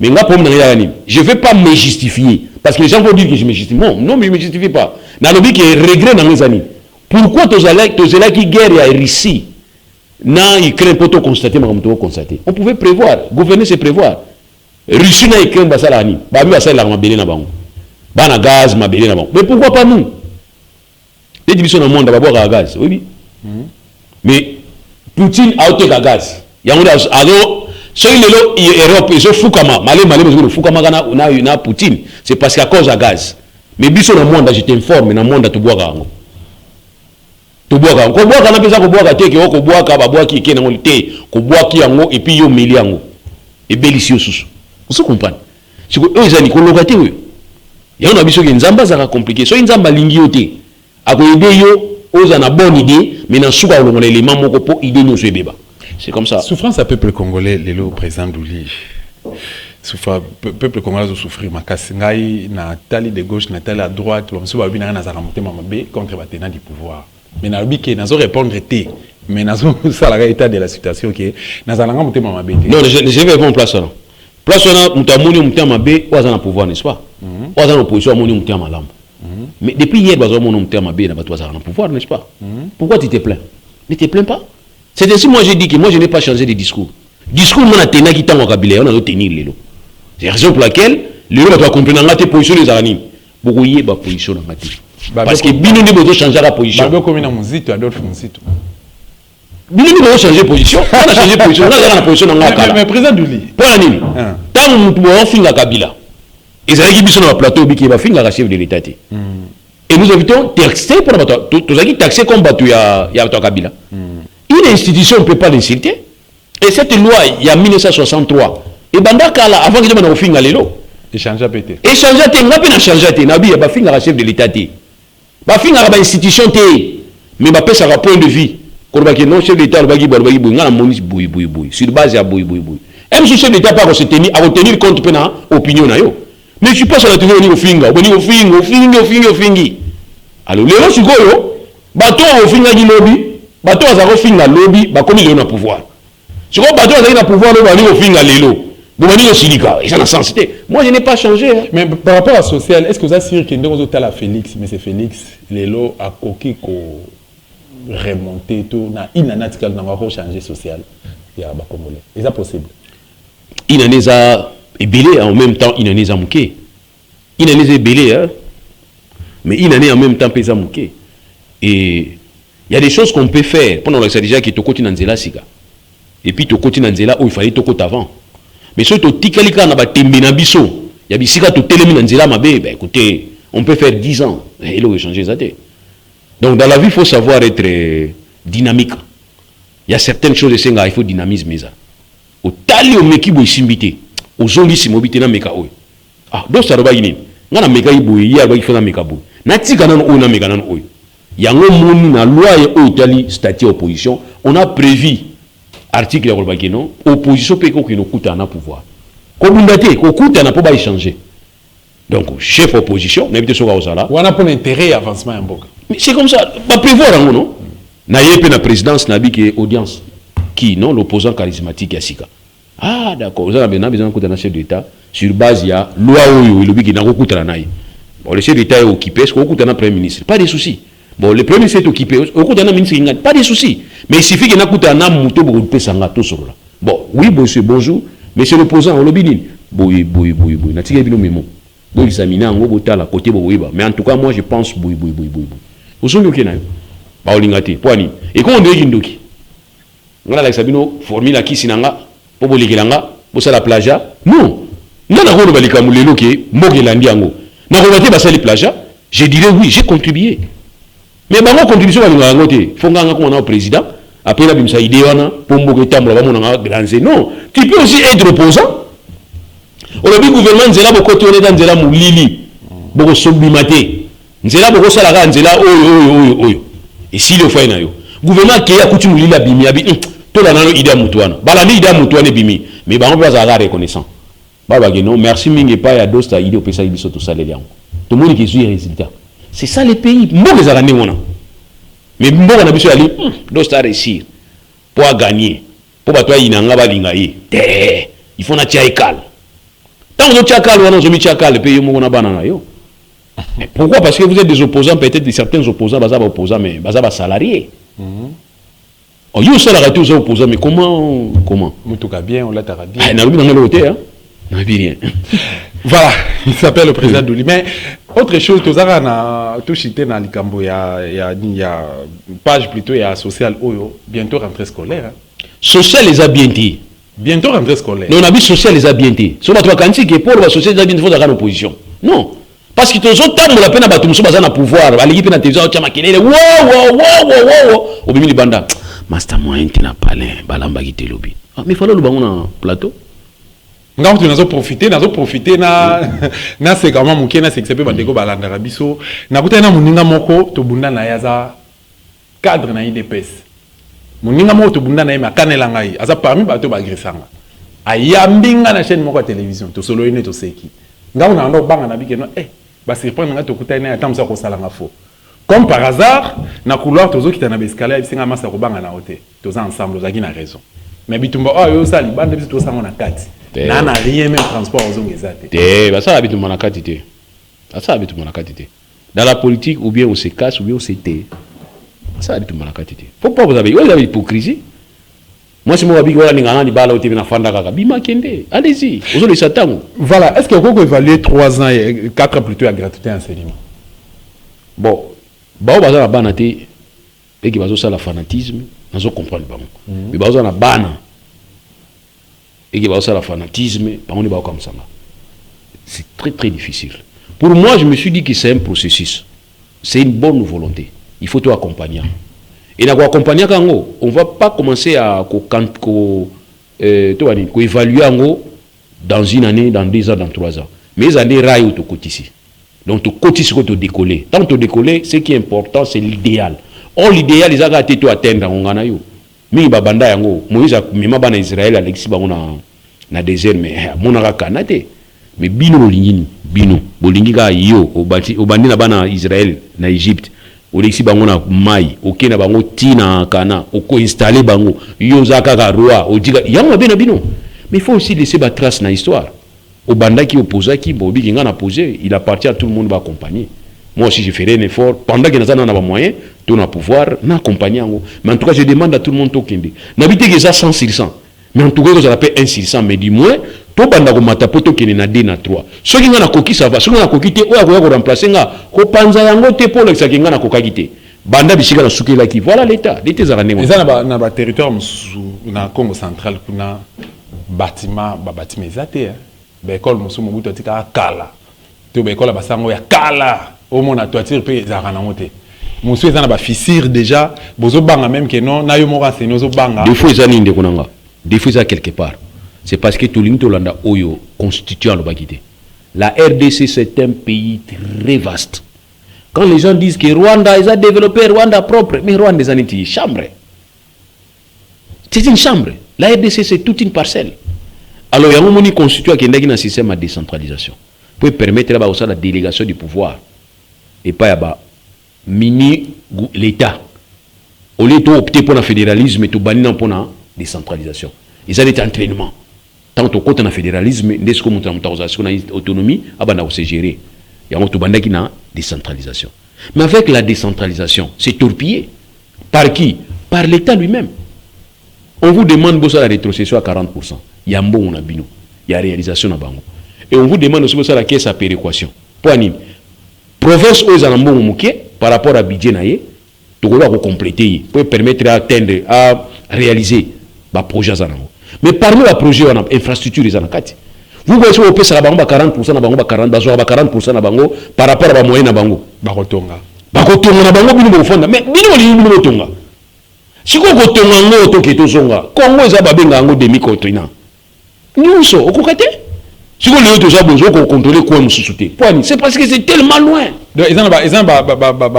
Mais là pour me dire je vais pas me justifier parce que les gens vont dire que je me justifie. Non, mais je me justifie pas. Na lobi qui regret dans les années. Pourquoi tous ceux qui guerre à Russie n'a Ukraine pour tout constater, mais on constater. On pouvait prévoir, gouverner c'est prévoir. Russie n'a Ukraine pas ça là ni, bah lui ça là ma belé na bango, bah na gaz ma belé na bango. Mais pourquoi pas nous? Les divisions dans le monde d'abord à gaz, oui. Mais Poutine a ôté le gaz, yango alors soki lelo Europe ils fukama malé mais fukama na Poutine c'est parce qu'à cause à gaz mais biso na monde je t'informe na monde to boaka yango to boaka ko boaka na pesa ko boaka te ke ko boaka ba boaki ke na ngoli te ko boaki yango et puis yo meli yango et délicieux susu vous comprenez c'est que eux ils ko lokate eux yango na biso ke nzamba za compliqué so nzamba lingi yo te akoyede yo oza na bonne idée mais na suka olongola élément moko po idée no so ebeba. C'est comme ça. Souffrance à peuple congolais, les lots président Douli. Peuple congolais a souffert. Ma kassingai, na tali de gauche, na tali à droite, l'homme se voit bien dans un monté mamabé contre les tenants du pouvoir. Mais na l'obi qui n'a pas répondre té, mais n'a pas ça la réalité de la situation qui est dans un monté mamabé. Non, je vais répondre place là. Place là, moutamoni monté mamabé, ou dans pouvoir n'est-ce pas? Ou dans l'opposition, moni monté malam. Mais depuis hier, bazo moni monté mamabé, n'a pas toi dans pouvoir n'est-ce pas? Pourquoi tu te plains? Ne te plains pas. C'est ainsi moi j'ai dit que moi je n'ai pas changé de discours. Discours moi na tena qui tango kabila on a tenir lelo. C'est la raison pour laquelle lelo va comprendre ngate position les années. Beaucoup yé ba position ngate. Parce que bino ne besoin changer la position. Ba comme na muzito à d'autres muzito. Bino ne besoin changer position. On a changé position, on a la position ngaka. Mais président Douli. Pour la nini. Tant mutu bo finga kabila. Ezali biso na plateau biki ba finga chef de l'état. Et nous invitons taxer pour la tous qui taxer comme batu ya kabila. Une institution ne peut pas l'insulter. Et cette loi, il y a 1963. Et Bandakala, avant que je me fasse lelo. Échanger à péter. Échanger à péter, n'a changer à péter. Nabi, il y a chef de l'État. Il y a une institution. Mais il y a un point de vue. Quand il y a un chef de l'État, il y a un monis boui. Sur base, il y a boui. Même si le chef de l'État pas tenir compte de l'opinion. Mais je ne suis pas sur la télé au finger. Au finger. Alors, les gens, bateau au finger du lobby. Bato azaro finga lobby ba komi lelo na pouvoir. Si ko bato azali na pouvoir lo bani au finga lelo. Bo bani au silika, et ça na sens. Moi je n'ai pas changé. Hein. Mais par rapport à social, est-ce que vous avez sûr que ndongo tala Félix, mais c'est Félix lelo a koki ko remonter tout na inanatikal na ko changer social ya ba congolais. Est ça possible? Inaneza ebelé en même temps inaneza muké. Inaneza ebelé hein. Mais inané en même temps pesa muké. Et il y a des choses qu'on peut faire pendant le déjà qui te continue dans zela sika. Et puis te continue dans zela où il fallait te côté avant. Mais si tu tikalika na ba tembe na biso, ya bisika to telemi dans zela mabe, ben écoutez, on peut faire 10 ans et là changer ça. Donc dans la vie il faut savoir être dynamique. Il y a certaines choses il faut dynamisme ça. Au tali au meki bo simbité, au zongi simobité na meka oy. Ah, do ça roba yini. Ngana meka iboy ya ba ifona meka boy. Na tika nan o na meka nan oy. Yango moni na loi et Italie statut opposition on a prévu article ya non opposition peut ko kuta na pouvoir ko bundate ko kuta na po ba échanger donc chef opposition n'habite so ka osala on a pour intérêt avancement en boka c'est comme ça pas prévoir yango non na yepe na présidence na biki audience qui non l'opposant charismatique ya sika ah d'accord vous avez besoin kuta na chef d'état sur base ya loi oyo le biki na ko kuta na ye bon le chef d'état est occupé ko kuta na premier ministre pas de souci. Bon, le premier ministre est occupé. Au coup d'un ministre, pas de soucis. Mais il suffit qu'il y ait un mouton pour que ça tout sur là. Bon, oui, monsieur, bonjour. Monsieur l'opposant, on le bini. Boui. N'a-t-il pas vu mémo? Boui, il s'est mis en haut, la côté, mais en tout cas, moi, je pense boui. Vous savez qu'il y a un Baolingate, poani. Et comment on dit qu'il y a un Sabino, formule qui sinanga, pour boligilanga, pour ça la plage. Non. Non, on a balika moulelo qui mogelandi ango. N'a pas basé les plages. Je dirais oui, j'ai contribué. Mais ma contribution à l'angoté, Fonganga comme on a président, après la bimsa idée pour Mogetam, non, tu peux aussi être opposant. On a vu le gouvernement Nzela beaucoup tourner dans Nzela Moulili, beaucoup sublimate, Nzela beaucoup salaga Nzela oyo. Et si le fait nayo, gouvernement qui a coutume Moulili bimi abi, tout la nano idée mutuana, balandi idée mutuana bimi, mais bah on peut avoir reconnaissant. Baba non, merci mingi pas ya dosta idée au pesa ibiso tout ça les liens. Tout le monde qui suit les résultats. C'est ça les pays. Mbongo za ngani mais mbongo na biso ali dosta réussir pour gagner. Pour batwa inanga balinga ye. Il faut na tia ekal. Tant que tia ekal wana zo mi tia ekal pays mbongo na bana yo. Mais pourquoi? Parce que vous êtes des opposants, peut-être des certains opposants, baza ba opposants mais baza ba salariés. Oh yo ça la tous opposants mais comment mutuka bien on l'a bien. Ah na lobi na ngelo hein. Non bien. Voilà, il s'appelle le président Douli. Mais autre chose, tout ça, on a tout chité dans le Cambo, il y a une page plutôt, il y a social, bientôt rentrée scolaire. Hein. social les a bien dit. Bientôt rentrée scolaire. Non, on a vu social les a bien dit. Sur notre cantique que pour la société les a bien dit, il faut avoir une opposition. Non. Parce que tous autres temps, la peine à battre, nous sommes dans pouvoir. À l'équipe de la télévision, tu as maquillé. Wow. Au milieu du banda. Master moyen, tu n'as pas l'air. Balamba qui te lobby. Mais il faut le bangon dans plateau. Ngam tu n'as profité na c'est comment mon kena c'est que c'est peu bandeko balanda rabiso na kuta na muninga moko to bunda na yaza cadre na IDPS muninga moko to bunda na yema kanela ngai aza parmi bato ba agresanga ayambinga na chaîne moko ya télévision to solo ine to seki ngam na ndo banga na bikeno ba surprendre nga to kuta na atamsa ko salanga fo comme par hasard na couloir tozo kita na escalier bisinga masa ko banga na hotel toza ensemble ozaki na raison mais bitumba yo sali bande biso to sango na kati na rien même transport aux ongezate. Ça habite mon acatité. Ça habite mon acatité. Dans la politique, ou bien on se casse, ou bien on se tait. Ça habite mon acatité. Faut pas vous avez l'hypocrisie. Moi, si moi habite voilà n'ingana ni bala ote na fanda kaka. Bima kende. Allez-y. Ozo le satan. Voilà. Est-ce que vous pouvez évaluer 3 ans et 4 ans plutôt à gratuité enseignement? Bon, baza na bana te et qui bazo ça la fanatisme, nazo comprendre ba. Mais bazo na bana et qui va aussi le fanatisme, c'est très très difficile. Pour moi, je me suis dit que c'est un processus, c'est une bonne volonté. Il faut tout accompagner. Et dans accompagner, on ne va pas commencer à évaluer dans une année, dans 2 ans, dans 3 ans. Mais les années raillent au côté ici. Donc, tu cotises pour te décoller. Tant que tu décoller, ce qui est important, c'est l'idéal. Or, l'idéal, ils ont été atteindre. Mais babanda yango Moïse a mima bana Israël Alexis ba na désert mais monaka kanate mais bino bolingi ka yo obandi na bana Israël na Égypte Alexis bango na mai okena bango tina kana oko installer bango yo zaka ka roi odiga yango bena bino mais il faut aussi laisser ba trace na histoire obanda qui opposa qui bobi kinga na poser il appartient à tout le monde va accompagner. Moi aussi, je ferai un effort. Pendant que nous avons un moyen, nous avons pouvoir, nous accompagner. Mais en tout cas, je demande à tout le monde de kende. N'habitez que ça 100 sur 100. Mais en tout cas, vous appelle 1 sur 100. Mais du moins, tout le monde a poto kende na 2 na 3. Ceux qui ont un coquille, ça va. Ceux qui ont un coquille, ils vont remplacer. Ko panza yango te pour l'exa qui ont un coquille. Banda bishika na souke la qui. Voilà l'État. L'État est arrêté. Et ça, dans le territoire, dans le Congo central, il y a bâtiment, zate. L'école, il y a kala. L'école, il y a kala. Au moins à toiture pe zarana monter monsieur ezana ba fissure déjà bozo banga même que non na yo mo renseigner ozo banga des fois ezani ndeko nanga des fois ça quelque part c'est parce que tout ligne to landa oyo constituant le bagité la RDC c'est un pays très vaste quand les gens disent que Rwanda a développé Rwanda propre mais Rwanda est une chambre c'est une chambre la RDC c'est toute une parcelle alors il y a un moment constituant qui est un système de décentralisation pour permettre la délégation du pouvoir et pas yaba mini l'État. Au lieu d'opter pour le fédéralisme et tout banni pour la décentralisation. Ils ont des entraînements. Tant au côté de fédéralisme, dès que nous avons autonomie, on sait gérer. Il y a tout banda qui n'a décentralisation. Mais avec la décentralisation, c'est torpillé. Par qui? Par l'État lui-même. On vous demande de la rétrocession à 40%. Il y a un bon bino. Il y a réalisation à Bango. Et on vous demande aussi de la caisse à péréquation. Pour anime. Province aux Alambon Mouké, par rapport à budget naïe, tu dois compléter pour permettre d'atteindre, à réaliser les projets. Mais parmi les projets, on a infrastructure les anakati. Vous voyez, on peut faire 40% na bango, 40% na bango par rapport à la moyenne na bango. Bakotonga na bango bino fonda. Mais bino li bino tonga. Si ko tonga ngo to keto zonga. Kongo eza babenga ngo demi continent. Nyuso okokate? Si vous voulez besoin de contrôler quoi c'est parce que c'est tellement loin. Donc, ils ont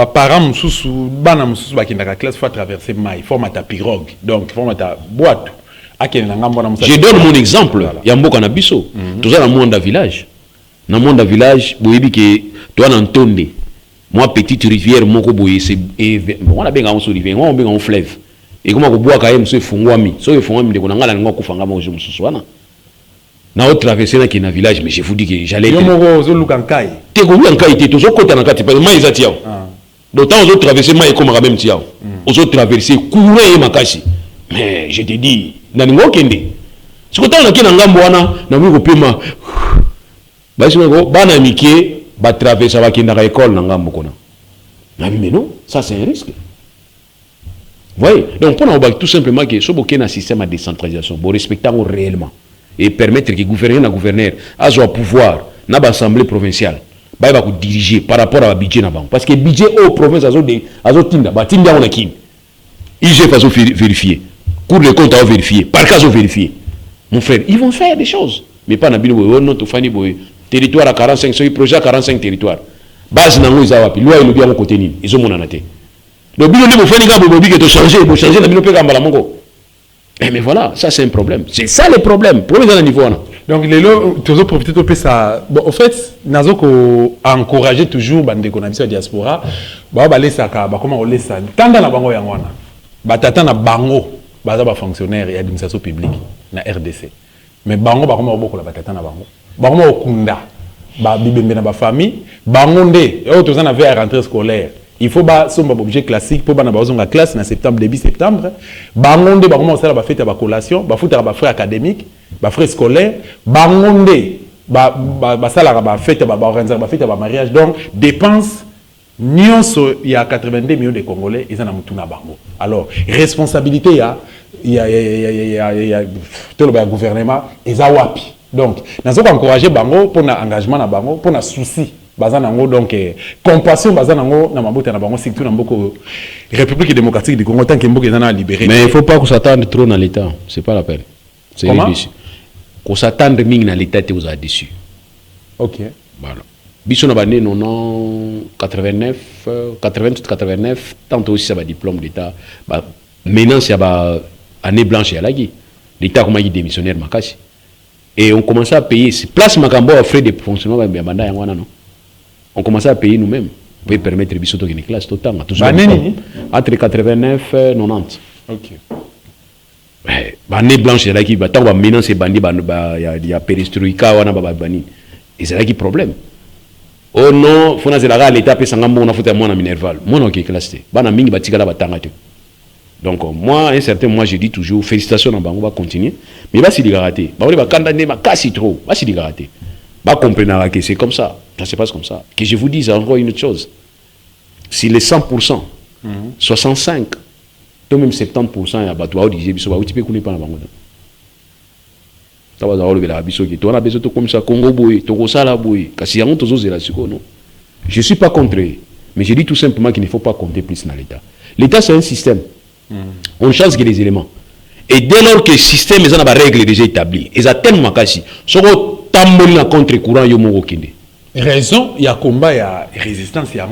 parents qui ont classe, il faut traverser maille, il faut mettre pirogue, donc il faut mettre boîte. Je donne mon exemple. Il y a un beau canabiso. Tout ça dans le monde de village. Dans le monde de village, vous voyez que tu as entendu. Moi, petite rivière, mon coboy, c'est. On a bien un rivière, on a bien un fleuve. Et comment on boit quand même ce fongwami. Ce fongwami, on a un peu de fangama au Jumsuswana. Na autre traversé dans un village mais je vous dis que j'allais yo moko zo lukankai te ko lukankai te to zo kota na kati parce que mai zati yao d'autant aux autres traverser mai comme même tiao aux autres traverser courant et makashi mais je te dis na ningo kende siko tana kina ngambo wana na miko pema ba siko bana mikie ba traverser ba kenda ka école na ngambo kona na mais non ça c'est un risque voyez, donc pour nous tout simplement que ce qu'il y a un système de décentralisation, pour respecter réellement et permettre que gouverneur na gouverneur a son pouvoir na l'assemblée provinciale va diriger par rapport à budget na banque parce que budget au province azo tinda ba tinda on a kin IG faut vérifier cour de compte à vérifier par cas à vérifier mon frère ils vont faire des choses mais pas na bino non to fani boy territoire à 45 sur projet à 45 territoires base na ngo izawapi loi ilobi à côté nini ils ont mon anaté donc bino ni mo fani ka bobi que to changer na bino pe ka mbala mongo. Mais voilà, ça c'est un problème. C'est ça le problème. Problème à niveau. Donc, les lots, tu as profité de ça. Bon, en fait, nous avons encouragé toujours les la diaspora. Bah, comment on laisse ça? Tant dans la bango yangwana. Bah, t'attends na bango. Bah, ça va fonctionnaire et administration publique na RDC. Mais bango, bah, comment on beaucoup la t'attends na bango. Bah, comment on kunda. Bah, bibembe na ba famille. Bango ndé. Et autres, on avait à rentrée scolaire. Il faut ba son objet classique pour bana bazonga classe en septembre début septembre bangonde ba commencer la fête ba collation ba foutre ba frais académique ba frais scolaire bangonde ba sala ba fête ba organiser ba fête ba mariage donc dépenses nyonso il y a 82 millions de Congolais ils en a mutuna bango alors responsabilité il y a tout le gouvernement ils a wapi donc nous avons encouragé bango pour na engagement na bango pour na souci bazanango donc compassion bazanango na mabuta na bango surtout na mboko République démocratique du Congo tant que mboko est libéré. Mais il faut pas qu'on s'attende trop dans l'état, c'est pas la peine. C'est déçu. Qu'on s'attende ming dans l'état tu vous a déçu. OK. Voilà. Biso na bané non 89 88 89 tantôt aussi ça va diplôme d'état bah maintenant c'est ba année blanche à la guy. L'état comment il démissionnaire makasi. Et on commençait à payer place makambo à frais de fonctionnement ba banda yangwana non. On commençait à payer nous-mêmes pour permettre de faire une classe totale. Entre 89 et 90. Ok. L'année blanche, c'est là qui va maintenant ces bandits, il y a perestroïka, et c'est là qui problème. Oh non, il faut que l'État puisse s'en aller, on a fait un minerval. Moi, non, qui est classé. Donc, moi, un certain moment, je dis toujours, félicitations, on va continuer. Mais va s'y rater. On va condamner, ma casse trop. Va s'y rater. Va comprendre que c'est comme ça. Ça se passe comme ça. Que je vous dise encore une autre chose. Si les 100%, 65%, même 70%, il y a des gens qui disent que tu peux pas la banque. Tu vas avoir le biso qui tu as besoin de comme ça Congo boy, tu as la boy. Kasi yango tozo zela siko non. Je suis pas contre, mais je dis tout simplement qu'il ne faut pas compter plus dans l'État. L'État c'est un système. On change les éléments. Et dès lors que le système est en règle déjà établie, ils atteignent ma kasi. Soko tamboli na contre courant yo moko kinde. Raison, il y a combat, il y a résistance, il y a